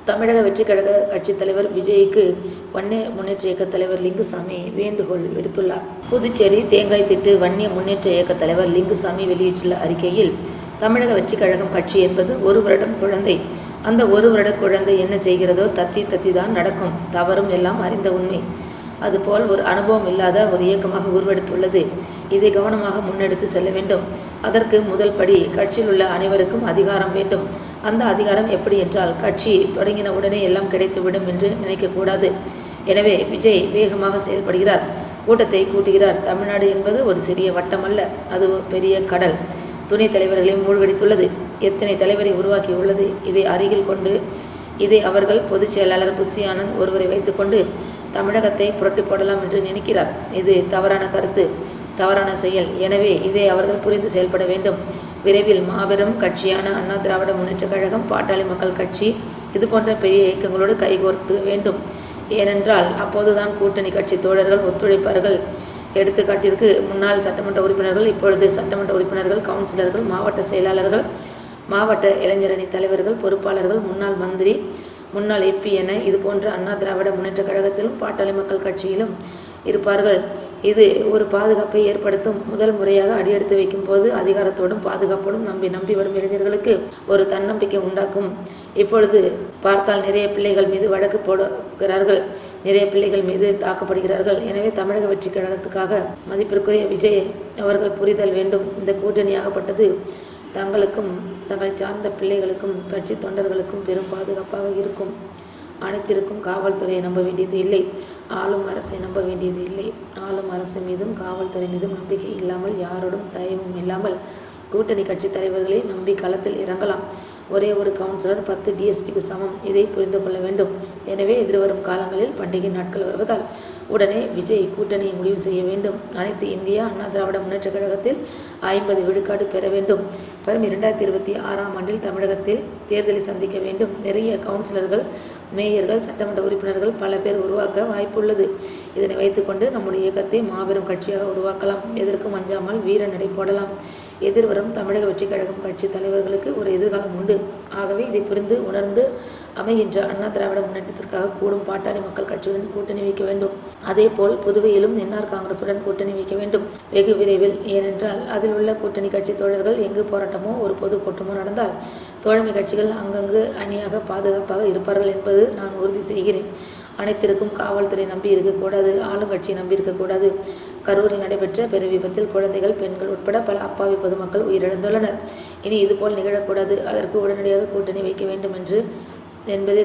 தமிழக வெற்றி கழக கட்சித் தலைவர் விஜய்க்கு வன்னிய முன்னேற்ற இயக்க தலைவர் லிங்குசாமி வேண்டுகோள் விடுத்துள்ளார். புதுச்சேரி தேங்காய் திட்டு வன்னிய முன்னேற்ற இயக்க தலைவர் லிங்குசாமி வெளியிட்டுள்ள அறிக்கையில், தமிழக வெற்றி கழகம் கட்சி என்பது ஒரு வருடம் குழந்தை. அந்த ஒரு வருட குழந்தை என்ன செய்கிறதோ தத்தி தான் நடக்கும். தவறும் எல்லாம் அறிந்த உண்மை. அதுபோல் ஒரு அனுபவம் இல்லாத ஒரு இயக்கமாக உருவெடுத்துள்ளது. இதை கவனமாக முன்னெடுத்து செல்ல வேண்டும். அதற்கு முதல் படி கட்சியில் உள்ள அனைவருக்கும் அதிகாரம் வேண்டும். அந்த அதிகாரம் எப்படி என்றால், கட்சி தொடங்கின உடனே எல்லாம் கிடைத்துவிடும் என்று நினைக்கக்கூடாது. எனவே விஜய் வேகமாக செயல்படுகிறார். கூட்டத்தை கூட்டுகிறார். தமிழ்நாடு என்பது ஒரு சிறிய வட்டம் அல்ல, அது ஒரு பெரிய கடல். துணைத் தலைவர்களையும் மூழ்கடித்துள்ளது. எத்தனை தலைவரை உருவாக்கியுள்ளது. இதை அருகில் கொண்டு இதை அவர்கள் பொதுச் செயலாளர் புஷி ஆனந்த் ஒருவரை வைத்துக்கொண்டு தமிழகத்தை புரட்டி போடலாம் என்று நினைக்கிறார். இது தவறான கருத்து, தவறான செயல். எனவே இதை அவர்கள் புரிந்து செயல்பட வேண்டும். விரைவில் மாபெரும் கட்சியான அண்ணா திராவிட முன்னேற்ற கழகம், பாட்டாளி மக்கள் கட்சி இதுபோன்ற பெரிய இயக்கங்களோடு கைகோர்த்து வேண்டும். ஏனென்றால் அப்போதுதான் கூட்டணி கட்சி தோழர்கள் ஒத்துழைப்பார்கள். எடுத்துக்காட்டிற்கு, முன்னாள் சட்டமன்ற உறுப்பினர்கள், இப்பொழுது சட்டமன்ற உறுப்பினர்கள், கவுன்சிலர்கள், மாவட்ட செயலாளர்கள், மாவட்ட இளைஞரணி தலைவர்கள், பொறுப்பாளர்கள், முன்னாள் மந்திரி, முன்னாள் எம்பி என இதுபோன்ற அண்ணா திராவிட முன்னேற்ற கழகத்திலும் பாட்டாளி மக்கள் கட்சியிலும் இருப்பார்கள். இது ஒரு பாதுகாப்பை ஏற்படுத்தும். முதல் முறையாக அடியெடுத்து வைக்கும் போது அதிகாரத்தோடும் பாதுகாப்போடும் நம்பி வரும் இளைஞர்களுக்கு ஒரு தன்னம்பிக்கை உண்டாக்கும். இப்பொழுது பார்த்தால் நிறைய பிள்ளைகள் மீது வழக்கு போடுகிறார்கள், நிறைய பிள்ளைகள் மீது தாக்கப்படுகிறார்கள். எனவே தமிழக வெற்றி கழகத்துக்காக மதிப்பிற்குரிய விஜய் அவர்கள் புரிதல் வேண்டும். இந்த கூட்டணியாகப்பட்டது தங்களுக்கும் தங்களை சார்ந்த பிள்ளைகளுக்கும் கட்சி தொண்டர்களுக்கும் பெரும் பாதுகாப்பாக இருக்கும். அனைத்திற்கும் காவல்துறையை நம்ப வேண்டியது இல்லை, ஆளும் அரசை நம்ப வேண்டியது இல்லை. ஆளும் அரசு மீதும் காவல்துறை மீதும் நம்பிக்கை இல்லாமல், யாரோடும் தயவும் இல்லாமல் கூட்டணி கட்சி தலைவர்களை நம்பி களத்தில் இறங்கலாம். ஒரே ஒரு கவுன்சிலர் 10 டிஎஸ்பிக்கு சமம். இதை புரிந்து கொள்ள வேண்டும். எனவே எதிர்வரும் காலங்களில் பண்டிகை நாட்கள் வருவதால் உடனே விஜய் கூட்டணியை முடிவு செய்ய வேண்டும். அனைத்து இந்தியா அண்ணா திராவிட முன்னேற்ற கழகத்தில் 50 விழுக்காடு பெற வேண்டும். வரும் 2026ஆம் ஆண்டில் தமிழகத்தில் தேர்தலை சந்திக்க வேண்டும். நிறைய கவுன்சிலர்கள், மேயர்கள், சட்டமன்ற உறுப்பினர்கள் பல பேர் உருவாக்க வாய்ப்புள்ளது. இதனை வைத்துக்கொண்டு நம்முடைய இயக்கத்தை மாபெரும் கட்சியாக உருவாக்கலாம். எதற்கும் அஞ்சாமல் வீர நடை போடலாம். எதிர்வரும் தமிழக வெற்றி கழகம் கட்சி தலைவர்களுக்கு ஒரு எதிர்காலம் உண்டு. ஆகவே இதை புரிந்து உணர்ந்து அமைகின்ற அண்ணா திராவிட முன்னேற்றத்திற்காக கூடும் பாட்டாளி மக்கள் கட்சியுடன் கூட்டணி வைக்க வேண்டும். அதேபோல் புதுவையிலும் என்ஆர் காங்கிரசுடன் கூட்டணி வைக்க வேண்டும் வெகு விரைவில். ஏனென்றால் அதில் உள்ள கூட்டணி கட்சி தோழர்கள் எங்கு போராட்டமோ ஒரு பொதுக்கூட்டமோ நடந்தால் தோழமை கட்சிகள் அங்கங்கு அணியாக பாதுகாப்பாக இருப்பார்கள் என்பது நான் உறுதி செய்கிறேன். அனைத்திற்கும் காவல்துறை நம்பி இருக்கக்கூடாது, ஆளுங்கட்சியை நம்பி இருக்கக்கூடாது. கரூரில் நடைபெற்ற பெரு விபத்தில் குழந்தைகள், பெண்கள் உட்பட பல அப்பாவி பொதுமக்கள் உயிரிழந்துள்ளனர். இனி இதுபோல் நிகழக்கூடாது. அதற்கு உடனடியாக கூட்டணி வைக்க வேண்டும் என்பதே